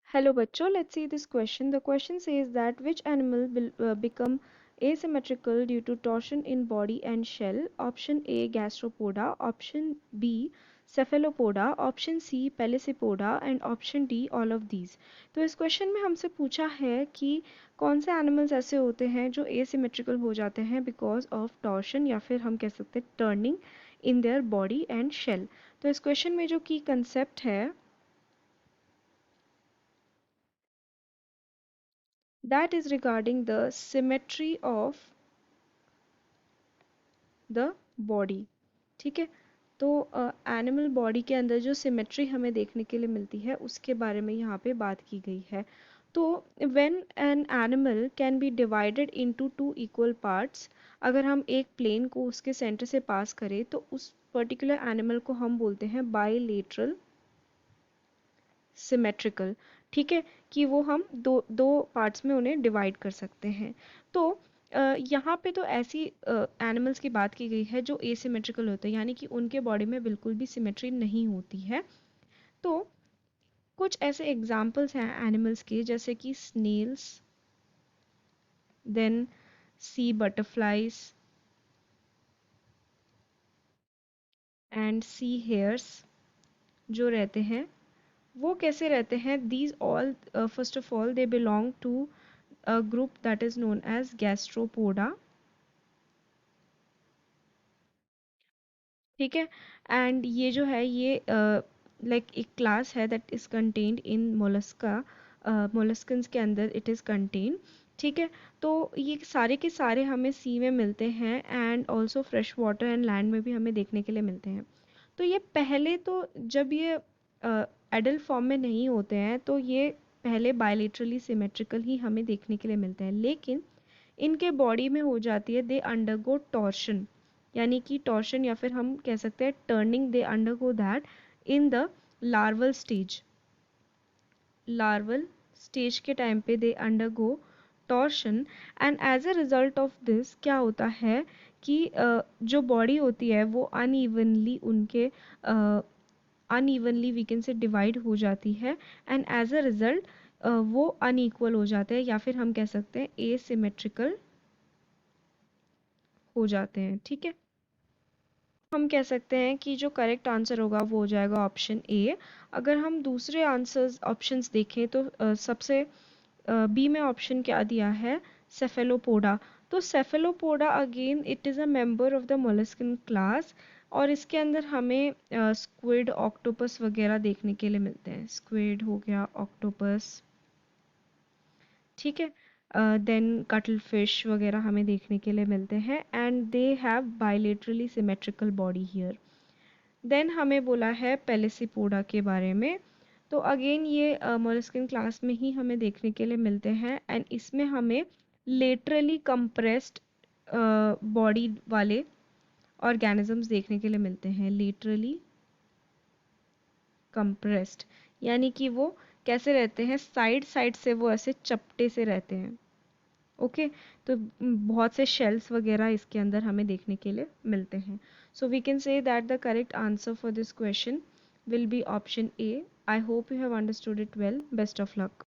Hello bachcho, let's see this question. The question says that which animal will become asymmetrical due to torsion in body and shell? Option A gastropoda, option B cephalopoda, option C pelecypoda and option D all of these. तो इस question में हमसे पूछा है कि कौन से animals ऐसे होते हैं जो एसिमेट्रिकल हो जाते हैं बिकॉज ऑफ टॉर्शन या फिर हम कह सकते हैं turning in their body and shell. तो इस क्वेश्चन में जो की कंसेप्ट है that is regarding the symmetry of the body. ठीक है. तो एनिमल बॉडी के अंदर जो सिमेट्री हमें देखने के लिए मिलती है उसके बारे में यहाँ पे बात की गई है. तो when an animal can be divided into two equal parts, अगर हम एक प्लेन को उसके सेंटर से पास करें तो उस पर्टिकुलर एनिमल को हम बोलते हैं बाइलेटरल सिमेट्रिकल. ठीक है, कि वो हम दो दो पार्ट्स में उन्हें डिवाइड कर सकते हैं. तो यहाँ पे तो ऐसी एनिमल्स की बात की गई है जो एसिमेट्रिकल होते हैं, यानी कि उनके बॉडी में बिल्कुल भी सिमेट्री नहीं होती है. तो कुछ ऐसे एग्जाम्पल्स हैं एनिमल्स के, जैसे कि snails, then sea butterflies and sea hares जो रहते हैं. वो कैसे रहते हैं? These all first of all they belong to a group that is known as gastropoda. ठीक है. एंड ये जो है ये लाइक एक क्लास है that is contained in Mollusca. Molluscans के अंदर इट इज़ कंटेन. ठीक है. तो ये सारे के सारे हमें सी में मिलते हैं and also fresh water and land में भी हमें देखने के लिए मिलते हैं. तो ये पहले तो जब ये एडल्ट फॉर्म में नहीं होते हैं तो ये पहले बायलेटरली सिमेट्रिकल ही हमें देखने के लिए मिलते हैं, लेकिन इनके बॉडी में हो जाती है, दे अंडरगो टॉर्शन, यानी कि टॉर्शन या फिर हम कह सकते हैं turning, they undergo that in the larval stage. Larval stage के टाइम पे they undergo torsion and as a result of this क्या होता है कि जो बॉडी होती है वो अनइवनली उनके unevenly we can say divide हो जाती है एंड एज अ रिजल्ट वो अनइक्वल हो जाते हैं या फिर हम कह सकते हैं एसिमेट्रिकल हो जाते हैं. ठीक है. हम कह सकते हैं कि जो करेक्ट आंसर होगा वो हो जाएगा ऑप्शन ए. अगर हम दूसरे आंसर्स ऑप्शंस देखें तो सबसे बी में ऑप्शन क्या दिया है? सेफेलोपोडा. तो Cephalopoda again it is a member of the molluscan class और इसके अंदर हमें स्क्विड, ऑक्टोपस वगैरह देखने के लिए मिलते हैं. स्क्विड हो गया, ऑक्टोपस. ठीक है. देन कटल फिश वगैरह हमें देखने के लिए मिलते हैं and they have bilaterally symmetrical body here. Then हमें बोला है पेलिसिपोडा के बारे में. तो अगेन ये मोलस्किन क्लास में ही हमें देखने के लिए मिलते हैं एंड इसमें हमें लेटरली कंप्रेस्ड बॉडी वाले ऑर्गेनिजम्स देखने के लिए मिलते हैं. लेटरली कंप्रेस्ड यानी कि वो कैसे रहते हैं? साइड साइड से वो ऐसे चपटे से रहते हैं. ओके. तो बहुत से शेल्स वगैरह इसके अंदर हमें देखने के लिए मिलते हैं. So we can say that the correct answer for this question will be option A. I hope you have understood it well. Best of luck.